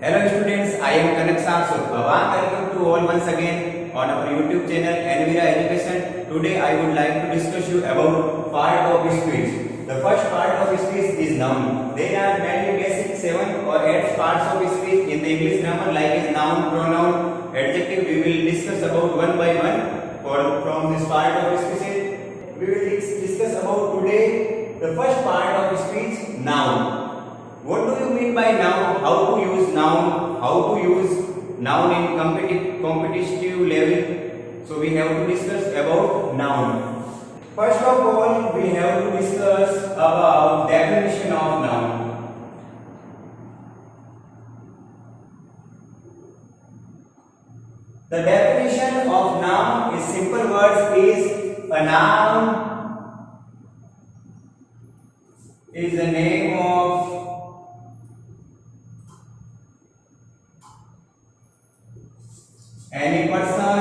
Hello students, I am Kanak Sarso. A warm welcome to all once again on our YouTube channel Envira Education. Today I would like to discuss you about part of speech. The first part of speech is noun. There are mainly basic 7 or 8 parts of speech in the English grammar like is noun, pronoun, adjective. We will discuss about one by one from this part of speech. We will discuss about today the first part of speech, noun. What do you mean by noun? How to use noun? How to use noun in competitive level? So we have to discuss about noun. First of all, we have to discuss about definition of noun. The definition of noun is simple words is a noun is the name of any person,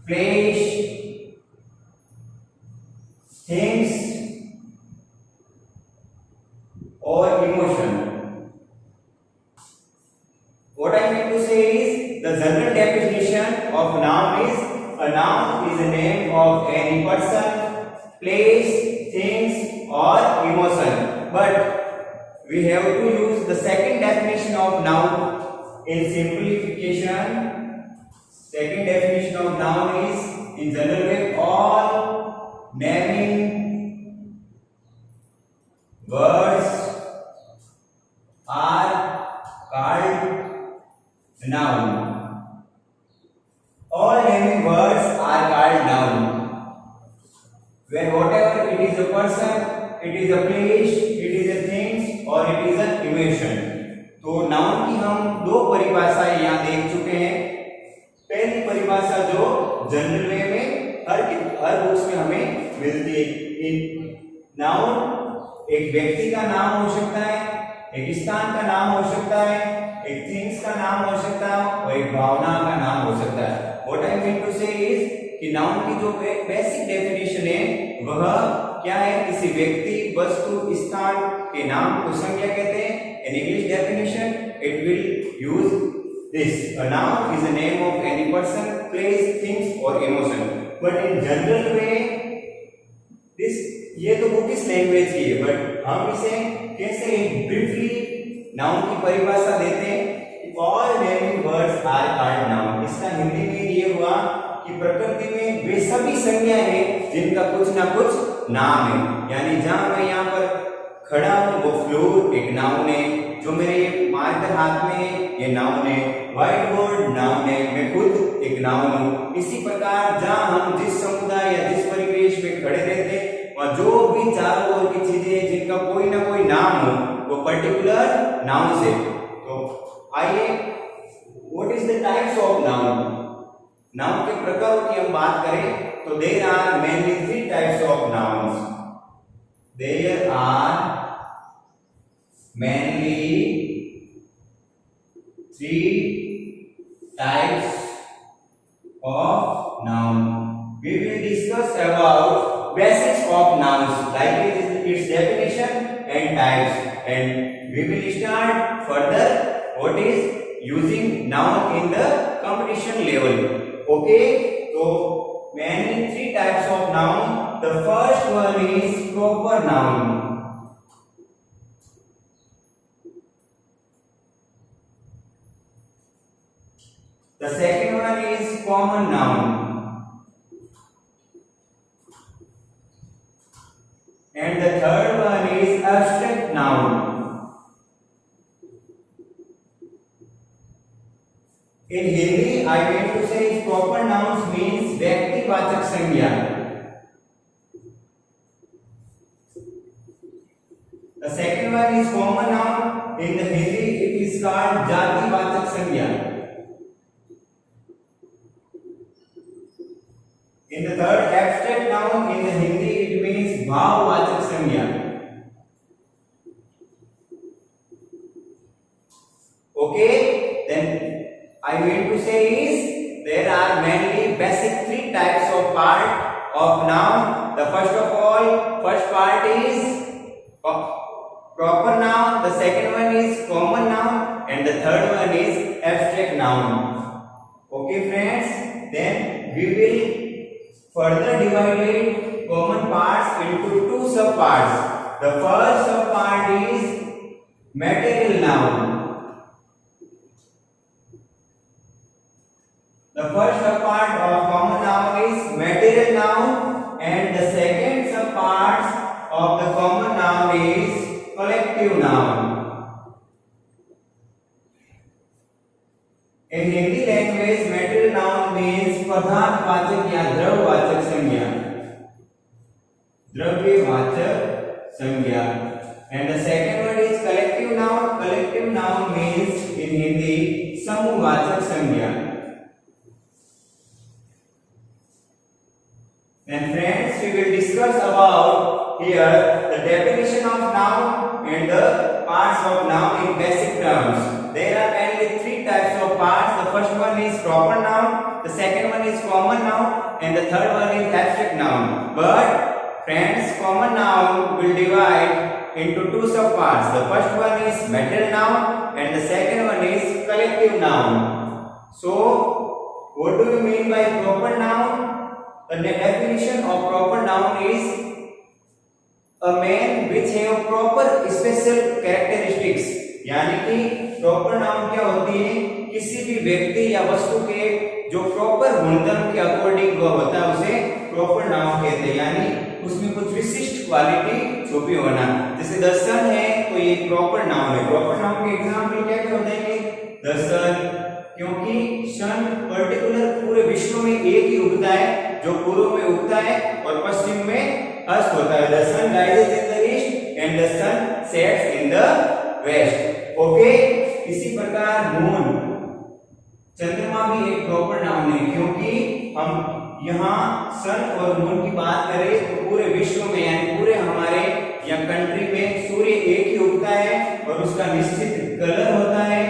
place, things or emotion. What I mean to say is the general definition of noun is a noun is the name of any person, place, things or emotion. But we have to use the second definition of noun in simplification. Second definition of noun is in general way all naming words are called noun. All naming words are called noun. When whatever it is a person, it is a place, it is a things or it is an emotion. तो noun की हम दो परिभाषाएं यहाँ देख चुके हैं. पहली परिभाषा जो जनरल वे में हर बुक्स में हमें मिलती है. नाउन एक व्यक्ति का नाम हो सकता है, एक स्थान का नाम हो सकता है, एक थिंग्स का नाम हो सकता है और एक भावना का नाम हो सकता है. व्हाट आई मीन टू से इज कि नाउन की जो बेसिक डेफिनेशन है वह क्या है? किसी व्यक्ति, वस्तु, स्थान के नाम को संज्ञा कहते हैं. In English definition, it will use this. A noun is the name of any person, place, things or emotion. But in general way, this ये तो बुक किस लैंग्वेज की है, बट हम इसे कैसे ब्रीफली नाउन की परिभाषा देते हैं. All naming words are called noun. इसका हिंदी में ये हुआ कि प्रकृति में वे सभी संज्ञा हैं जिनका कुछ ना कुछ नाम है. यानी जहां मैं यहाँ पर खड़ा हूं वो फ्लोर एक नाउन है, जो मेरे मार्कर हाथ में है ये नाउन है, व्हाइट बोर्ड नाउन है, मैं खुद एक नाउन हूं. इसी प्रकार जहां हम जिस समुदाय या जिस परिवेश में खड़े रहते हैं वहां जो भी चारों ओर की चीजें जिनका कोई ना कोई नाम हो वो पर्टिकुलर नाउन है. तो आइए, what is the types of noun. Noun के प्रकारों की हम बात करें तो there are mainly 3 types of nouns. There are mainly 3 types of noun. We will discuss about basics of nouns like its definition and types, and we will start further what is using noun in the competition level. Okay, so mainly 3 types of noun. The first one is proper noun. The second one is common noun. And the third one is abstract noun. In Hindi, I mean to say proper nouns means व्यक्तिवाचक संज्ञा. The second one is common noun. In the Hindi, it is called जातिवाचक संज्ञा. In the third, abstract noun. In the Hindi, it means भाववाचक संज्ञा. Okay, then I mean to say is there are mainly basic 3 types of part of noun. The first of all, first part is proper noun, the second one is common noun, and the third one is abstract noun. Okay friends, then we will further divide common parts into two subparts. The first subpart is material noun. The first subpart of common noun is material noun, and the second subpart of the common noun is collective noun. In Hindi language, material noun means पदार्थवाचक या द्रव्यवाचक संज्ञा. द्रव्यवाचक संज्ञा. And the second word is collective noun. Collective noun means in Hindi समूहवाचक संज्ञा. And friends, we will discuss about here the definition of noun and the parts of noun in basic terms. There are mainly three types of parts. The first one is proper noun, the second one is common noun, and the third one is abstract noun. But friends, common noun will divide into two subparts. The first one is material noun and the second one is collective noun. So, what do you mean by proper noun? The definition of proper noun is a man which have proper special characteristics. यानी कि proper noun क्या होती है? किसी भी व्यक्ति या वस्तु के जो प्रॉपर गुणधर्म के अकॉर्डिंग वो होता है उसे प्रॉपर नाउन कहते हैं. यानी उसमें कुछ विशिष्ट क्वालिटी छुपी होना. जैसे द सन है तो ये प्रॉपर नाउन है. प्रॉपर नाउन के एग्जांपल क्या क्या हो जाएंगे? द सन, क्योंकि सन पर्टिकुलर पूरे विश्व में एक ही उगता है, जो पूर्व में उगता है और पश्चिम में अस्त होता है. The sun rises in the east and the sun sets in the west. Okay, इसी प्रकार मून, चंद्रमा भी एक प्रॉपर नाउन है, क्योंकि हम यहाँ सन और मून की बात करें तो पूरे विश्व में यानी पूरे हमारे या कंट्री में सूर्य एक ही उगता है और उसका निश्चित कलर होता है.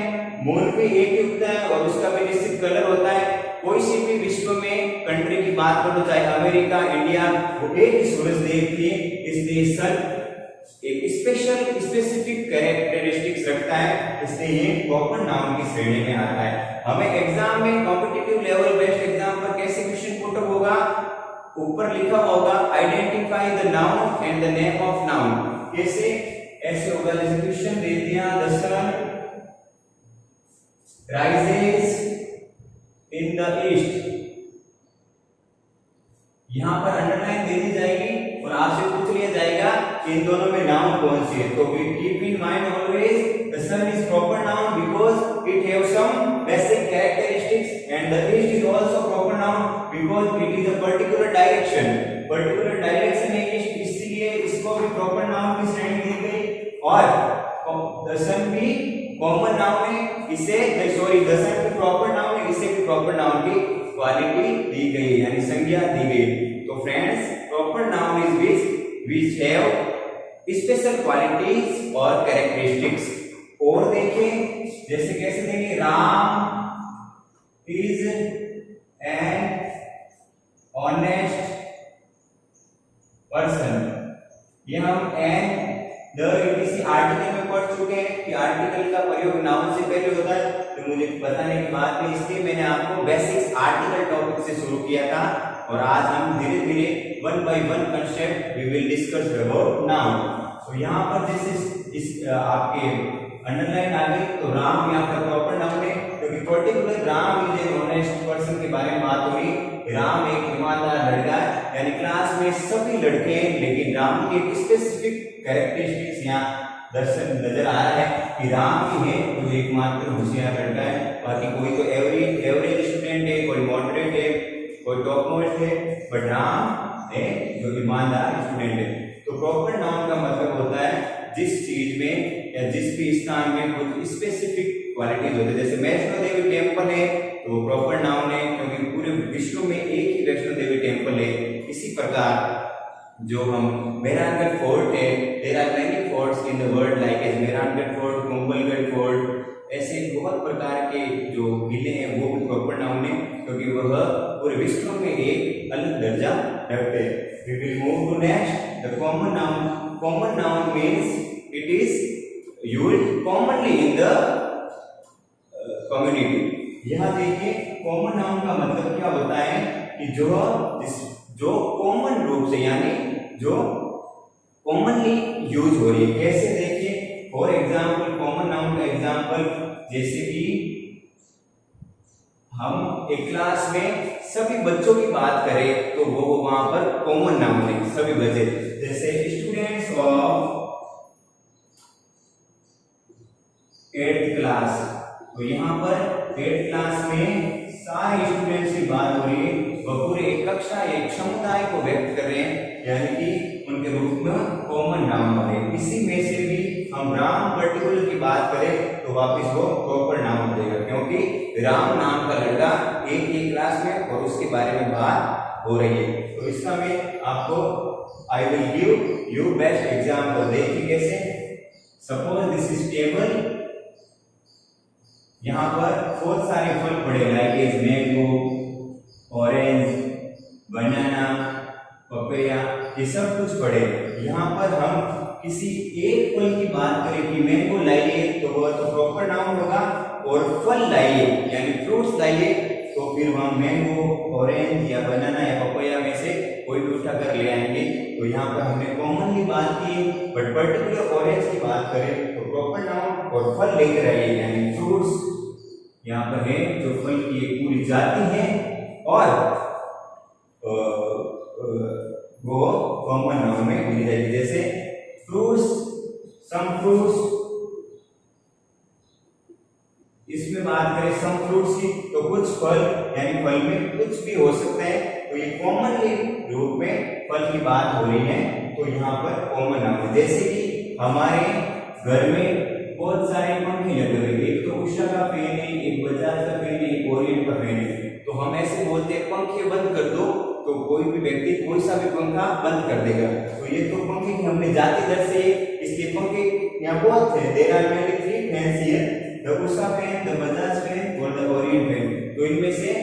मून भी एक ही उगता है और उसका भी निश्चित कलर होता है. कोई सी भी विश्व में कंट्री की बात करो, चाहे अमेरिका, इंडिया, वो एक ही सूरज देखती है. इसलिए सन एक स्पेसिफिक कैरेक्टरिस्टिक्स रखता है, इसलिए ये प्रॉपर नाउन की श्रेणी में आता है. हमें एग्जाम में कॉम्पिटिटिव लेवल बेस्ड एग्जाम पर कैसे क्वेश्चन पुट अप होगा? ऊपर लिखा होगा identify the noun and the name of noun. कैसे? ऐसे होगा जैसे क्वेश्चन दे दिया the sun rises in the east. यहां पर अंडरलाइन दे दी जाएगी और आपसे पूछ लिया जाएगा कि इन दोनों में नाउन कौन सी है. तो we keep in mind always the sun is proper noun because it have some basic characteristics and the east is also proper noun because it is a particular direction. Particular direction है east, इसलिए इसको भी proper noun की श्रेणी दी गई. और the सन भी common noun है, इसे द सन भी प्रॉपर नाउन है, इसे भी प्रॉपर नाउन की क्वालिटी दी गई यानी संज्ञा दी गई. तो friends, proper noun is which have special qualities और characteristics. और देखें जैसे कैसे देंगे? Ram is an honest person. ये हम an द किसी आर्टिकल में पढ़ चुके हैं कि आर्टिकल का प्रयोग नाउन से पहले होता है, तो मुझे बताने की बात नहीं, इसलिए मैंने आपको बेसिक्स आर्टिकल टॉपिक से शुरू किया था. और आज हम धीरे धीरे one by one concept we will discuss about noun. तो यहाँ पर जैसे इस आपके अंडरलाइन आ गई तो राम यहाँ पर प्रॉपर नाउन है, क्योंकि particular Ram is an honest person के बारे में बात हो रही. राम एक ईमानदार लड़का है, यानी क्लास में सभी लड़के हैं, लेकिन राम की एक स्पेसिफिक कैरेक्टरिस्टिक्स यहाँ दर्शन नजर आ रहा है कि राम ही है जो एकमात्र होशियार लड़का है. बाकी कोई तो एवरेज स्टूडेंट है, कोई मॉडरेट है, कोई टॉप मोस्ट है, बट राम है जो ईमानदार स्टूडेंट है. तो प्रॉपर नाउन का मतलब होता है जिस चीज में या जिस भी स्थान में कुछ स्पेसिफिक क्वालिटीज होते हैं. जैसे वैष्णो देवी टेम्पल है तो प्रॉपर नाउन है, क्योंकि पूरे विश्व में एक ही वैष्णो देवी टेम्पल है. इसी प्रकार जो हम मेहरानगढ़ फोर्ट है, there are many forts in the world like as Mehrangarh fort, Kumbhalgarh fort, ऐसे बहुत प्रकार के जो किले हैं वो भी प्रॉपर नाउन है, क्योंकि वह पूरे विश्व में एक अलग दर्जा रखते हैं. We will move to next. The common noun. Common noun means it is used commonly in the community. यहाँ देखिए कॉमन नाउन का मतलब क्या होता है कि जो कॉमन रूप से यानी जो कॉमनली यूज हो रही है। कैसे देखिए, फॉर एग्जाम्पल कॉमन नाउन का एग्जाम्पल, जैसे कि हम एक क्लास में सभी बच्चों की बात करें तो वो वहां पर कॉमन नाउन है, सभी बच्चे। जैसे स्टूडेंट्स ऑफ 8th क्लास, तो यहाँ पर 8th क्लास में सारे स्टूडेंट्स की बात हो रही है, वह पूरे एक कक्षा एक समुदाय को व्यक्त कर रहे हैं, यानी कि उनके रूप में कॉमन नाउन है। इसी में से भी हम राम पर्टिकुलर की बात करें तो वापस वो प्रॉपर नाउन हो जाएगा, क्योंकि राम नाम का लड़का एक ही क्लास में और उसके बारे में बात हो रही है। तो इसका मैं आपको I will give you best example. देखिए कैसे, सपोज दिस इज टेबल, यहाँ पर बहुत सारे फल पड़े, लाइक मैंगो, ऑरेंज, बनाना, पपैया, ये सब कुछ पड़े। यहाँ पर हम किसी एक फल की बात करें कि मैंगो लाइए तो वह तो प्रॉपर नाउन होगा, और फल लाइए यानी फ्रूट्स लाइए तो फिर हम मैंगो, ऑरेंज या बनाना या पपैया में से कोई भी उठा कर ले आएंगे। तो यहाँ पर हमने कॉमनली बात की, बट पर्टिकुलर ऑरेंज की बात करें तो प्रॉपर नाउन और फल लेकर आइए यानी फ्रूट्स यहाँ पर है, जो फल की एक पूरी जाति है और वो कॉमन नाउन में मिल जाएगी। जैसे फ्रूट्स, सम फ्रूट्स, इसमें बात करें सम फ्रूट्स की तो कुछ फल यानी फल में कुछ भी हो सकते हैं, तो ये कॉमनली रूप में फल की बात हो रही है, तो यहाँ पर कॉमन नाउन है। जैसे कि हमारे घर में बहुत सारे पंखे लगे हुए, एक तो उषा का फैन है, एक बजाज का फैन है, एक ओरिएंट का फैन है, तो हम ऐसे बोलते हैं पंखे बंद कर दो, तो कोई भी व्यक्ति कोई सा भी पंखा बंद कर देगा। तो ये तो पंखे की हमने जाति दर्शाई, इसलिए पंखे यहाँ बहुत है, there are many 3 fans here, the Usha fan, the Bajaj fan और द ओरिएंट फैन। तो इनमें से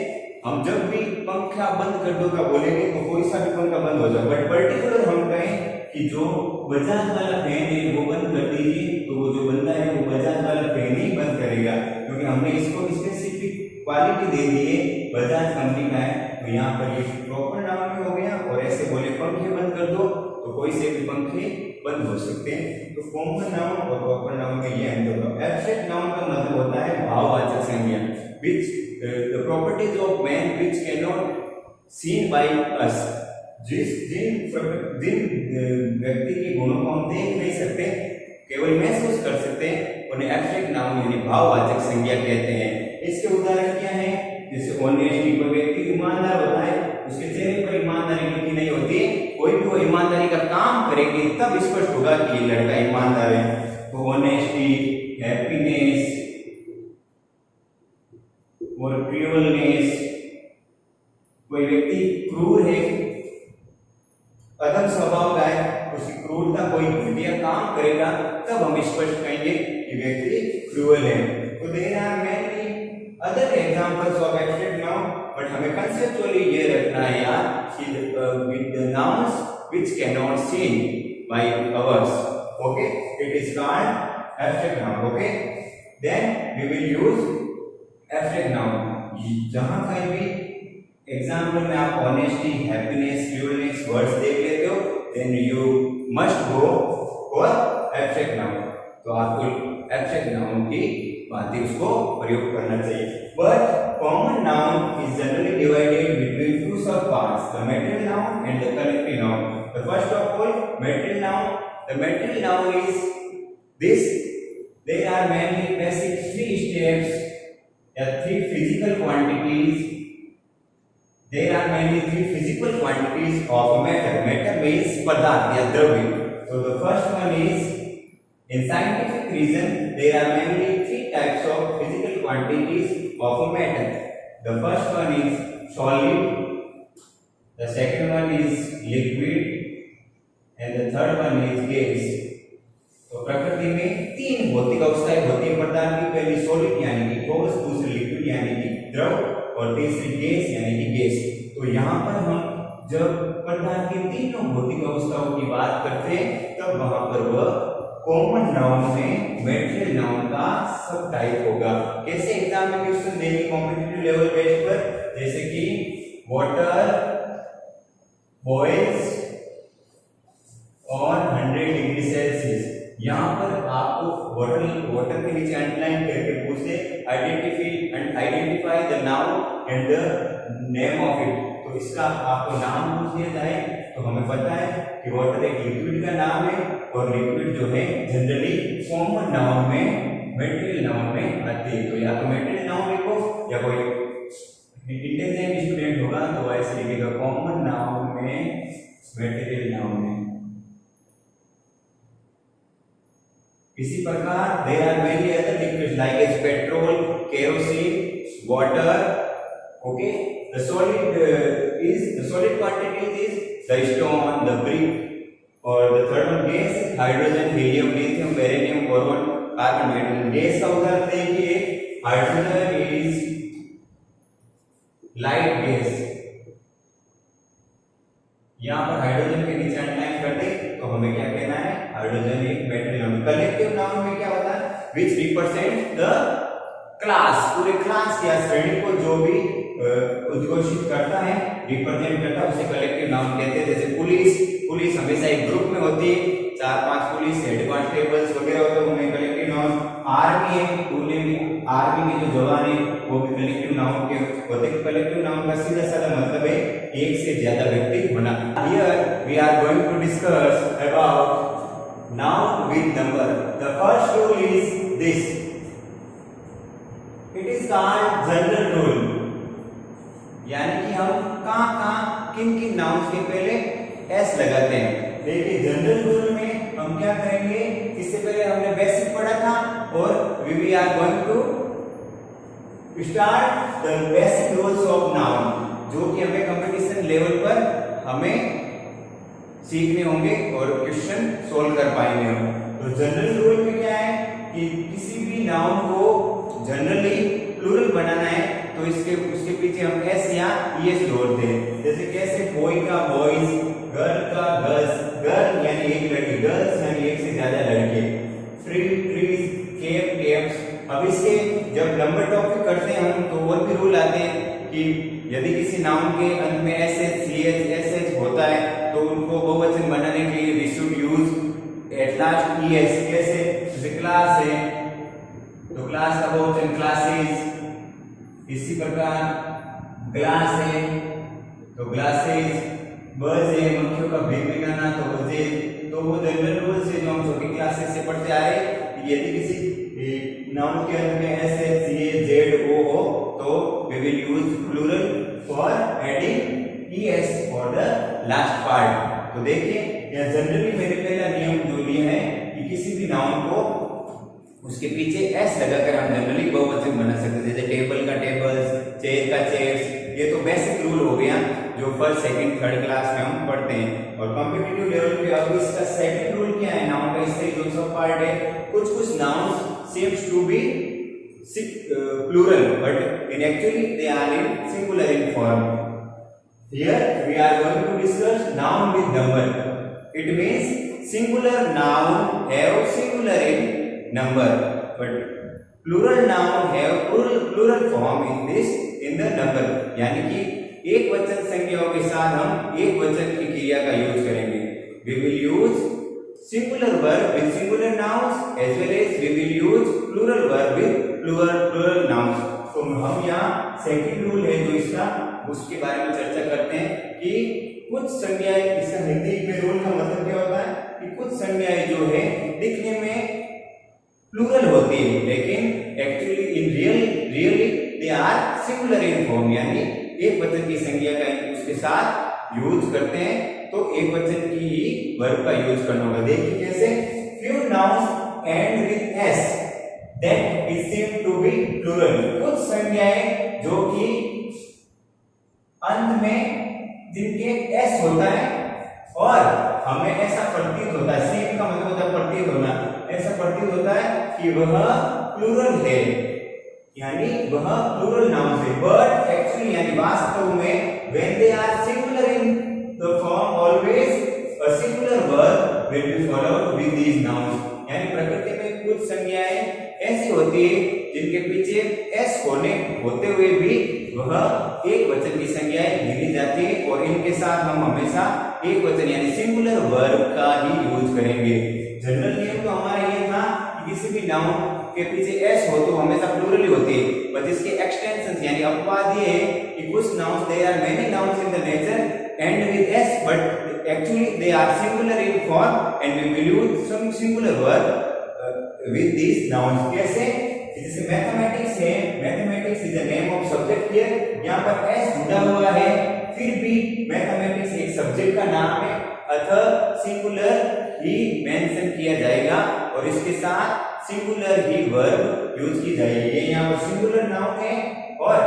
हम जब भी पंखा बंद कर दो का बोलेंगे तो कोई सा भी पंखा बंद हो जाए, बट पर्टिकुलर हम कहें कि जो बजाज वाला फैन है वो बंद कर दीजिए, तो वो जो बंदा है वो बजाज वाला फैन ही बंद करेगा, क्योंकि हमने इसको स्पेसिफिक क्वालिटी दे दी है, बजाज कंपनी का है। तो यहाँ पर ये प्रॉपर नाउन भी हो गया, और ऐसे बोले पंखे बंद कर दो तो कोई से भी पंखे बंद हो सकते हैं। तो कॉमन नाउन और प्रॉपर नाउन में ये अंतर होगा। एब्स्ट्रैक्ट नाउन का मतलब होता है भाववाचक संज्ञा, which the properties of man which cannot seen by us, जिन व्यक्ति के गुणों को हम देख नहीं सकते, केवल महसूस कर सकते हैं, उन्हें एब्स्ट्रैक्ट नाउन यानी भाववाचक संज्ञा कहते हैं। इसके उदाहरण क्या हैं? जैसे ऑनेस्टी, कोई व्यक्ति ईमानदार होता है, उसके चेहरे पर ईमानदारी लिखी नहीं होती, कोई भी वो ईमानदारी का काम करेगी तब स्पष्ट होगा कि ये लड़का ईमानदार है। तो ऑनेस्टी, हैप्पीनेस और क्रूरनेस, कोई व्यक्ति क्रूर है, अधम स्वभाव का है, उसकी क्रूरता कोई घटिया काम करेगा तब हम स्पष्ट कहेंगे कि व्यक्ति क्रूअल है। तो there are many other examples of abstract noun, but हमें कंसेप्चुअली ये रखना है यार कि with the nouns which can not seen by ours, okay, it is called abstract noun, okay. Then we will use abstract noun. जहां कहीं भी example में आप ऑनेस्टी, हैप्पीनेस, क्रूरनेस वर्ड्स देख लेते हो, then you must go for abstract noun. तो आपको एब्स्ट्रैक्ट नाउन की बातें उसको प्रयोग करना चाहिए। But common noun is generally divided between two sub parts, the material noun and the collective noun. The first of all material noun. The material noun is this, there are mainly basic 3 steps या 3 physical quantities. There are mainly 3 physical quantities of matter. Matter means padarth या द्रव्य. So the first one is, in scientific reason, there are mainly 3 types of physical quantities of matter. The first one is solid, the second one is liquid, and the third one is gas. तो प्रकृति में 3 भौतिक अवस्थाएं होती है पदार्थ की। पहली सॉलिड यानी कि ठोस, दूसरी लिक्विड यानी कि द्रव, और तीसरी गैस यानी कि गैस। तो यहाँ पर हम जब पदार्थ की तीनों भौतिक अवस्थाओं की बात करते हैं तब वहां पर वह कॉमन नाउन में मेटेरियल नाउन का सब टाइप होगा। कैसे एग्जाम में क्वेश्चन देंगे कॉम्पिटिटिव लेवल बेस पर, जैसे कि water boils on 100 degree Celsius. यहाँ पर आपको वाटर के नीचे अंडरलाइन करके पूछे identify the noun and the name of it. तो इसका आपको नाम पूछ दिया जाए तो हमें पता है कि वाटर एक लिक्विड का नाम है, और लिक्विड जो है जनरली कॉमन नाउन में मेटेरियल नाउन में आती है। तो या तो मेटेरियल नाउन लिखो, या कोई इंटेलिजेंट स्टूडेंट होगा तो वो ऐसे लिखेगा कॉमन नाउन में मेटेरियल नाउन में। इसी प्रकार there are many other liquids like as petrol, kerosene, water. Okay, the solid quantity is the stone, the brick, or the third one gas, hydrogen, helium, lithium, beryllium, boron, carbon, hydrogen। Gas का उदाहरण देखिए, hydrogen is light gas. यहाँ पर hydrogen के नीचे underline कर दे तो हमें क्या कहना है, हाइड्रोजन एक मेटेरियल नाउन। कलेक्टिव नाउन में क्या होता है, विच रिप्रेजेंट द क्लास, पूरे क्लास या श्रेणी को जो भी उद्घोषित करता है, रिप्रेजेंट करता है, उसे कलेक्टिव नाउन कहते हैं। जैसे पुलिस हमेशा एक ग्रुप में होती है, 4-5 पुलिस हेड कांस्टेबल्स वगैरह होते हैं, उन्हें कलेक्टिव नाउन। आर्मी है, उन्हें भी आर्मी के जो जवान है वो भी कलेक्टिव नाउन के होते हैं। कलेक्टिव नाउन का सीधा साधा मतलब है एक से ज्यादा व्यक्ति होना। Here we are going to discuss about noun with number. The first rule is this, it is called general rule, यानी कि हम कहाँ किन नाउन्स के पहले एस लगाते हैं। देखिए जनरल रूल में हम क्या करेंगे, इससे पहले हमने बेसिक पढ़ा था, और we are going to start the basic rules of noun, जो कि हमें कंपटीशन लेवल पर हमें सीखने होंगे और क्वेश्चन सोल्व कर पाएंगे हम। तो जनरल रूल में क्या है कि किसी भी नाउन को जनरली प्लूरल बनाना है तो उसके पीछे हम एस या ईएस जोड़ते हैं। जैसे कैसे, बॉय का बॉयज, गर्ल का गर्ल्स, गर्ल यानी एक लड़की, गर्ल्स यानी एक से ज्यादा लड़के, ट्रीज, केप्स। अब इसके जब लंबे टॉपिक करते हैं हम तो और भी रूल आते हैं कि यदि किसी नाउन के अंत में एस होता है तो उनको बहुवचन बनाने के लिए we should use at last ES. कैसे, जैसे क्लास है तो क्लास का बहुवचन क्लासेस, इसी प्रकार ग्लास है तो ग्लासेस, बज है मक्खियों का भीग भिगाना तो बजेज। तो वो जनरल रूल से जो हम छोटी क्लासेस से पढ़ते आ रहे हैं, यदि किसी नाउन के अंत में S H C Z O हो तो we will use plural for adding ES for the last part. तो देखिए यह जनरली मैंने पहला नियम जो लिया है कि किसी भी नाउन को उसके पीछे एस लगाकर हम जनरली बहुवचन बना सकते हैं। जैसे टेबल का टेबल्स, चेयर का चेयर्स, ये तो बेसिक रूल हो गया जो फर्स्ट सेकंड थर्ड क्लास में हम पढ़ते हैं। और कॉम्पिटिटिव लेवल पे अब इसका सेकंड रूल क्या है, नाउन का इससे जो सब पार्ट है, कुछ nouns seems to be plural but in actually they are in singular in form. Here we are going to discuss noun with number. It means singular noun have singular in number but plural noun have plural form in the number। यानी कि एक वचन संज्ञाओं के साथ हम एक वचन की क्रिया का यूज करेंगे। We will use singular verb with singular nouns as well as we will use plural verb with plural nouns। तो हम यहाँ सेकंड रूल है जो इसका, उसके बारे में चर्चा करते हैं कि कुछ संज्ञाएं, इसका हिंदी में रूल का मतलब क्या होता है कि कुछ संज्ञाएं जो है दिखने में प्लूरल होती है लेकिन actually in really they are singular in form, यानी एक वचन की संज्ञा का उसके साथ यूज करते हैं तो एक वचन की ही वर्ब का यूज करना होगा। देखिए कैसे, few nouns end with s that is seen to be plural। कुछ संज्ञाएं जो कि अंत में जिनके s होता है और हमें ऐसा प्रतीत होता है, सेम का मतलब होता है प्रतीत होना, ऐसा प्रतीत होता है कि वह प्लूरल है, यानी वह प्लूरल नाउन है। बट एक्चुअली यानी वास्तव में when they are singular in the form always a singular verb will be followed with these nouns। यानी प्रकृति में कुछ संज्ञाएं ऐसी होती है जिनके पीछे एस होते हुए भी वह एक वचन की संज्ञाएं गिनी जाती है और इनके साथ हम हमेशा एक वचन यानी सिंगुलर वर्ब का ही यूज करेंगे। जनरल नियम तो हमारा ये था कि किसी भी नाउन के पीछे एस हो तो हमेशा प्लूरल ही होती है, बट इसके एक्सटेंशंस यानी अपवाद ये है कि कुछ nouns there are many nouns in the nature end with S but actually they are singular in form and we will use some singular verb with these nouns। कैसे? जैसे मैथमेटिक्स है, mathematics is the name of subject here, यहाँ पर S जुड़ा हुआ है, फिर भी मैथमेटिक्स एक सब्जेक्ट का नाम है अतः सिंगुलर ही मेंशन किया जाएगा और इसके साथ सिंगुलर ही वर्ब यूज की जाएगी। ये यहाँ पर सिंगुलर नाउन है और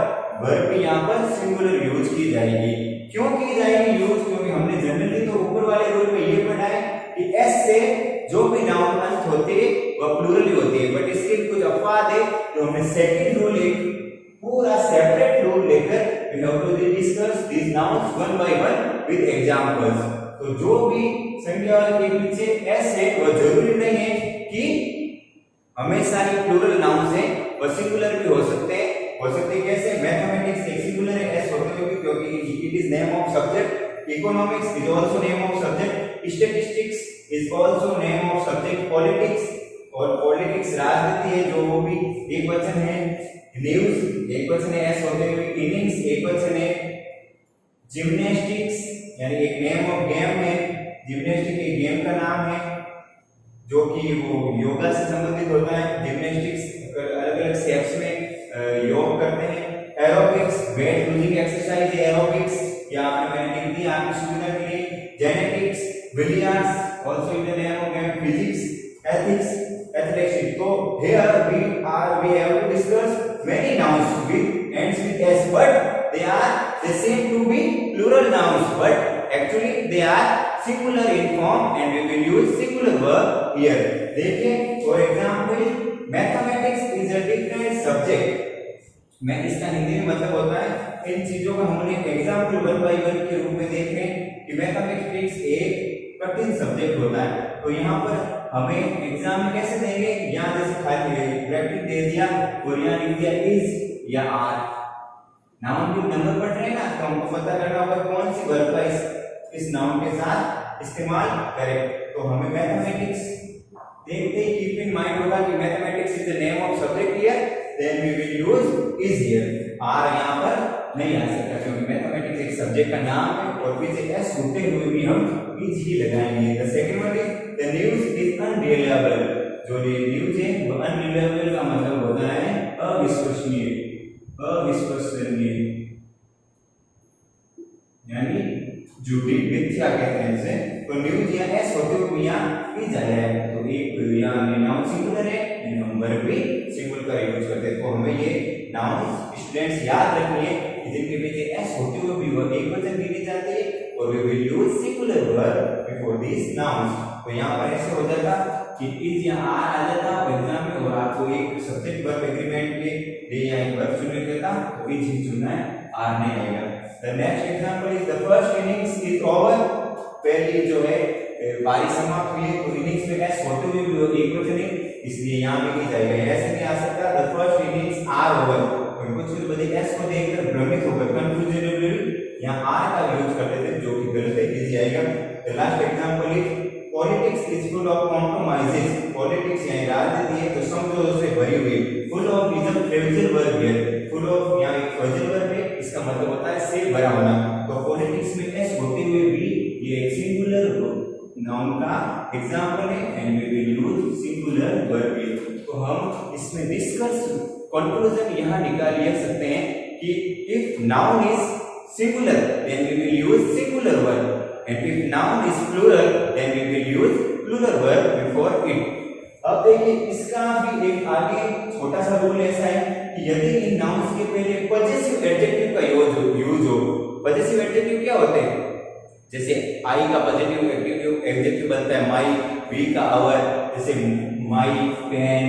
वर्ब भी यहाँ पर सिंगुलर यूज की जाएगी। क्यों की जाएगी यूज? क्योंकि हमने जनरली तो ऊपर वाले रूल में ये पढ़ा है कि एस से जो भी नाउन अंत होते हैं वह प्लूरल ही होते हैं, बट इसके कुछ अपवाद है तो हमने सेकंड रूल एक पूरा सेपरेट रूल लेकर we have to discuss these nouns one by one with examples. तो जो भी संज्ञा के पीछे एस है वह जरूरी नहीं है कि हमेशा ही प्लूरल नाउन्स है, वह सिंगुलर भी हो सकते हैं। कैसे? मैथमेटिक्स एक सिंगुलर है एस होते हुए क्योंकि it is name of subject, economics is also name of subject, statistics is also name of subject, politics और पॉलिटिक्स राजनीति है जो वो भी एक वचन है, न्यूज एक वचन है एस होते हुए, इनिंग्स एक वचन है, जिम्नास्टिक्स यानी एक नेम ऑफ गेम है, जिम्नास्टिक एक गेम का नाम है जो कि वो योगा से संबंधित होता है। जिम्नास्टिक्स अलग अलग स्टेप्स में योग करते हैं। एरोबिक्स वेट लूजिंग एक्सरसाइज है एरोबिक्स, या आपने मैंने लिख दिया आपकी सुविधा के लिए। Genetics, billiards also in the name of game, physics, ethics, athletics। So here we have to discuss many nouns with ends with s, but they seem to be plural nouns, but actually they are singular in form and we will use singular verb here। देखिए for example mathematics is a different subject। मैं इसका हिंदी में मतलब होता है इन चीजों का हमने एग्जाम्पल वन बाय वन के रूप में देख रहे हैं कि मैथमेटिक्स एक कठिन सब्जेक्ट होता है। तो यहाँ पर हमें एग्जाम में कैसे देंगे? यहाँ जैसे खाली ब्रैकेट दे दिया और यहाँ लिख दिया इज या आर, नाउन के नंबर पढ़ रहे हैं ना, तो हमको पता करना होगा कौन सी वर्ब का इस नाउन के साथ इस्तेमाल करें। तो हमें मैथमेटिक्स देखते ही कीप इन माइंड होगा कि mathematics is the name of subject here, then we will use is here. Are यहाँ पर नहीं आ सकता क्योंकि मैथमेटिक्स एक सब्जेक्ट का नाम है और पीछे एस होते हुए भी हम इज ही लगाएंगे। The second one is the news is unreliable. जो ये न्यूज है वो अनरिलायबल का मतलब होता है अविश्वसनीय, अविश्वसनीय यानी झूठी, मिथ्या कहते हैं इसे। तो न्यूज या एस होते हुए यहाँ इज आया है तो एक यहाँ नाउन सिंगुलर है, नंबर भी सिंगुलर का यूज करते हैं। तो हमें ये नाउन स्टूडेंट्स याद रखिए कि जिनके पीछे एस होते हुए भी वह एक वचन गिनी जाती है और we will use singular verb before this nouns. तो यहाँ पर ऐसे हो जाता कि इज या आर आ जाता एग्जाम में और आपको एक सब्जेक्ट वर्ब एग्रीमेंट के लिए या एक वर्ब चुनने देता तो इज ही चुनना है, आर नहीं आएगा। The next example is the first innings is over. पहली जो है पारी समाप्त हुई है तो इनिंग्स में एस होते हुए भी एक वचन है इसलिए यहाँ पे की जाएगा, ऐसे नहीं आ सकता the first innings are over. कुछ बच्चे एस को देखकर भ्रमित होकर कंफ्यूजनली यहाँ आर का यूज कर लेते हैं जो कि गलत है, इज आएगा। The last example is politics is full of compromises. Politics यानी राजनीति है तो समझौतों से भरी हुई। Full of is a phrasal verb है, फुल ऑफ यहाँ एक फ्रेजल वर्ब है, इसका मतलब होता है से भरा होना। तो पॉलिटिक्स में एस होते हुए भी ये एक सिंगुलर नाउन का एग्जांपल है and we will use singular verb. तो हम इसमें निष्कर्ष कंक्लूजन यहाँ निकाल सकते हैं कि if noun is singular then we will use singular verb and if noun is plural then we will use plural verb before it. अब देखिए इसका भी एक आगे छोटा सा रूल ऐसा है कि यदि इन नाउन्स के पहले पॉजिटिव एडजेक्टिव का यूज हो। पॉजिटिव एडजेक्टिव क्या होते हैं? जैसे आई का पॉजिटिव एडजेक्टिव बनता है माई, वी का आवर, जैसे my pen,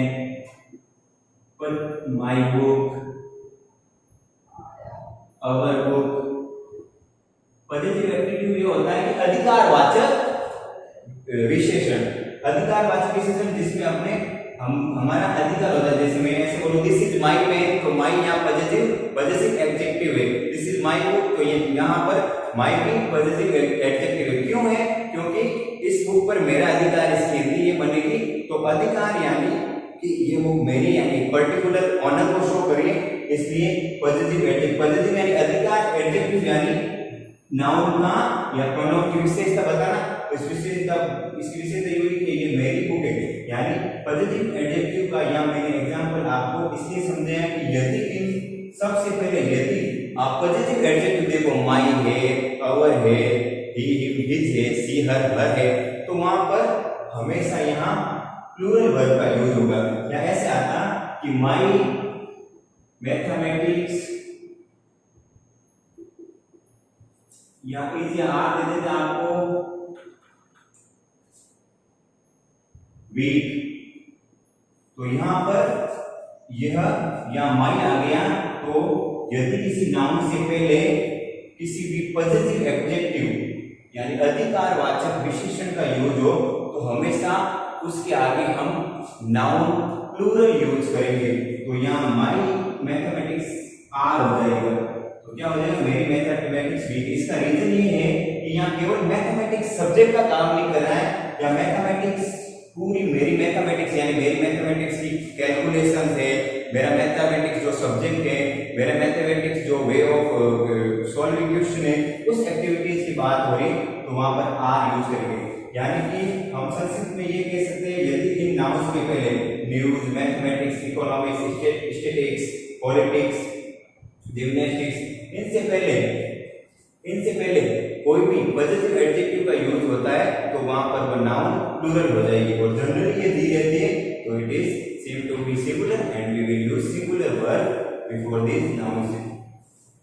my book, our book. Positive adjective ये होता है कि अधिकारवाचक विशेषण, अधिकारवाचक विशेषण जिसमें अपने हमारा अधिकार होता है। जैसे मैं ऐसे बोलूं दिस इज माय पेन, तो माय यहाँ पॉजिटिव एडजेक्टिव है। दिस इज माय बुक, तो ये यहाँ पर माय भी पॉजिटिव एडजेक्टिव है। क्यों है? क्योंकि इस बुक पर मेरा अधिकार इसकी हिंदी ये बनेगी। तो अधिकार यानी कि ये बुक मेरी यानी पर्टिकुलर ऑनर को शो करिए, इसलिए पॉजिटिव एडजेक्टिव। पॉजिटिव यानी अधिकार, एडजेक्टिव यानी नाउन का या प्रोनाउन की विशेषता बताना। इसकी विशेषता ये हुई कि ये मेरी बुक है, यानी पॉजिटिव एडजेक्टिव का यहाँ मैंने एग्जांपल आपको इसलिए समझाया कि यदि इन सबसे पहले यदि आप पॉजिटिव एडजेक्टिव देखो, माय है, आवर है, ही हिम हिज है, सी हर है, तो वहां पर हमेशा यहाँ प्लूरल वर्ब का यूज होगा। या ऐसे आता कि माय मैथमेटिक्स, या इज या आर दे देते आपको वीक, तो यहां पर यह या माई आ गया। तो यदि किसी नाउन से पहले किसी भी पॉजिटिव एडजेक्टिव यानी अधिकारवाचक विशेषण का यूज हो, तो हमेशा उसके आगे हम नाउन प्लूरल यूज करेंगे। तो यहाँ माई मैथमेटिक्स आर हो जाएगा, तो क्या हो जाएगा? मेरी मैथमेटिक्स वीक। इसका रीजन ये है कि यहाँ केवल मैथमेटिक्स सब्जेक्ट का काम नहीं कर रहा है, या मैथमेटिक्स पूरी मेरी मैथमेटिक्स यानी मेरी मैथमेटिक्स की कैलकुलेशन है, मेरा मैथमेटिक्स जो सब्जेक्ट है, मेरा मैथमेटिक्स जो वे ऑफ सॉल्विंग क्वेश्चन है, उस एक्टिविटीज की बात हो रही, तो वहां पर आर यूज करेंगे। यानी कि हम संक्षिप्त में ये कह सकते हैं यदि इन नाउन्स के पहले news, mathematics, economics, statistics, politics, gymnastics, इनसे पहले कोई भी पॉजिटिव एडजेक्टिव का यूज होता है, तो वहां पर वो नाउन प्लूरल हो जाएगी। और जनरली ये दी रहती है, तो it is seem to be singular and we will use singular verb before these nouns.